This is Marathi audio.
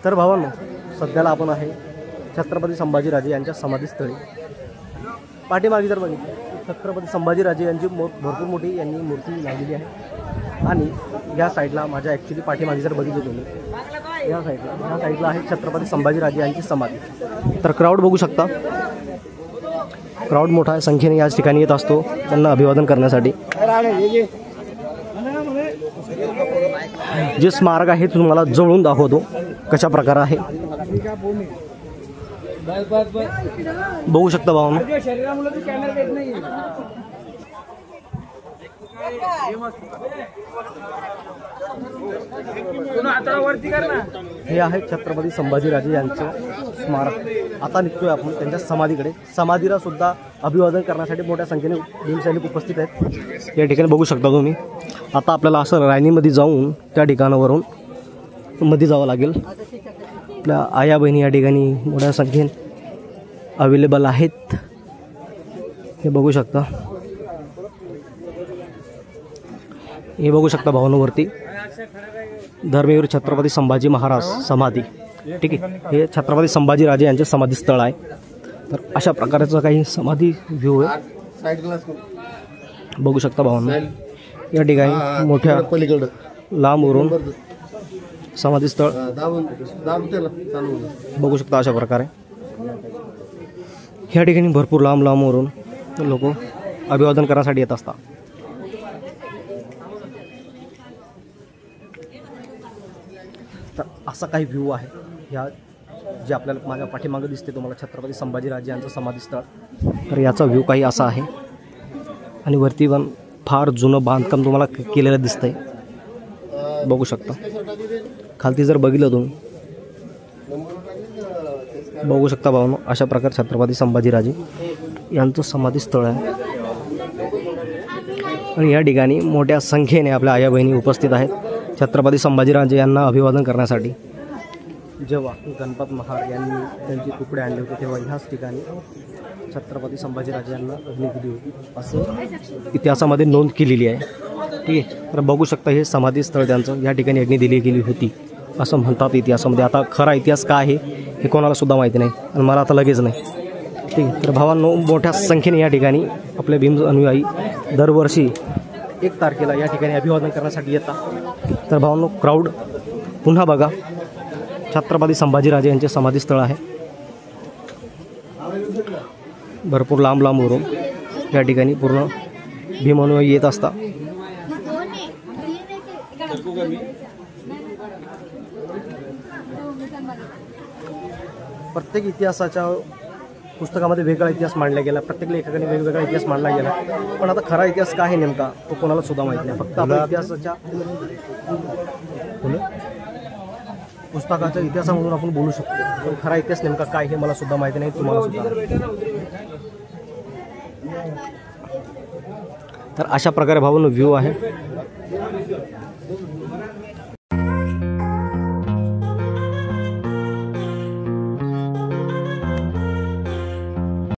तर भावांनो, सध्याला आपण आहे छत्रपती संभाजीराजे यांच्या समाधीस्थळी. पाठीमागे जर बघितलं छत्रपती संभाजीराजे यांची भरपूर मोठी यांनी मूर्ती लावलेली आहे. आणि या साईडला माझ्या ॲक्च्युली पाठीमागे जर बघितलं तुम्ही या साईडला आहे छत्रपती संभाजीराजे यांची समाधी. तर क्राऊड बघू शकता, क्राऊड मोठ्या संख्येने याच ठिकाणी येत असतो त्यांना अभिवादन करण्यासाठी. जे स्मारक आहे तुम्हाला जवळून दाखवतो कशा प्रकारे आहे. बघू शकता भावांनो. हे आहे छत्रपती संभाजीराजे यांचं स्मारक. आता निघतोय आपण त्यांच्या समाधीकडे. समाधीला सुद्धा अभिवादन करण्यासाठी मोठ्या संख्येने भीमसैनिक उपस्थित आहेत या ठिकाणी बघू शकता तुम्ही. आता आपल्याला असं रायनीमध्ये जाऊन त्या ठिकाणावरून मध्ये जावं लागेल. आपल्या आया बहिणी या ठिकाणी मोठ्या संख्येने अवेलेबल आहेत हे बघू शकता. हे बघू शकता भावांवरती धर्मवीर छत्रपती संभाजी महाराज समाधी. ठीक आहे, हे छत्रपती संभाजीराजे यांचे समाधीस्थळ आहे. तर अशा प्रकारचा काही समाधी व्ह्यू आहे बघू शकता भावांनो. या ठिकाणी मोठ्या लांबवरून समाधीस्थळ बघू शकता. अशा प्रकारे या ठिकाणी भरपूर लांबवरून लोक अभिवादन करण्यासाठी येत असतात. तर असा काही व्ह्यू आहे ह्या जे आपल्याला माझ्या पाठीमागे दिसते तुम्हाला छत्रपती संभाजीराजे यांचं समाधीस्थळ. तर याचा व्ह्यू काही असा आहे. आणि वरती पण फार जुनं बांधकाम तुम्हाला केलेलं दिसतंय बघू शकता. खालती जर बघितलं तुम्ही बघू शकता भावांनो, अशा प्रकारे छत्रपती संभाजीराजे यांचं समाधीस्थळ आहे. आणि या ठिकाणी मोठ्या संख्येने आपल्या आया बहिणी उपस्थित आहेत छत्रपती संभाजीराजे यांना अभिवादन करण्यासाठी. जेव्हा गणपत महार यांनी त्यांचे तुकडे आणले होते तेव्हा ह्याच ठिकाणी छत्रपती संभाजीराजे यांना अग्नी दिली होती असं इतिहासामध्ये नोंद केलेली आहे. ठीक आहे, तर बघू शकता हे समाधीस्थळ त्यांचं या ठिकाणी अग्नी दिली गेली होती असं म्हणतात इतिहासामध्ये. आता खरा इतिहास काय आहे हे कोणाला सुद्धा माहिती नाही आणि मला आता लगेच नाही. ठीक आहे, तर भावांनो, मोठ्या संख्येने या ठिकाणी आपले भीम अनुयायी दरवर्षी 1 तारखेला या ठिकाणी अभिवादन करण्यासाठी येतात. तर भावांनो, क्राऊड पुन्हा बघा. छत्रपती संभाजीराजे यांचे समाधीस्थळ आहे. भरपूर लांबवरून या ठिकाणी पूर्ण भीम अनुयायी येत असतात. प्रत्येक इतिहासाच्या पुस्तकामध्ये वेगळा इतिहास मांडला गेला, प्रत्येक लेखकाने वेगवेगळा इतिहास मांडला गेला. पण आता खरा इतिहास काय आहे नेमका तो कोणाला सुद्धा माहिती नाही. फक्त आपल्या इतिहासाच्या पुस्तकाच्या इतिहासामधून आपण बोलू शकतो. पण खरा इतिहास नेमका काय हे मला सुद्धा माहिती नाही, तुम्हाला सुद्धा. तर अशा प्रकारे भावांनो व्ह्यू आहे.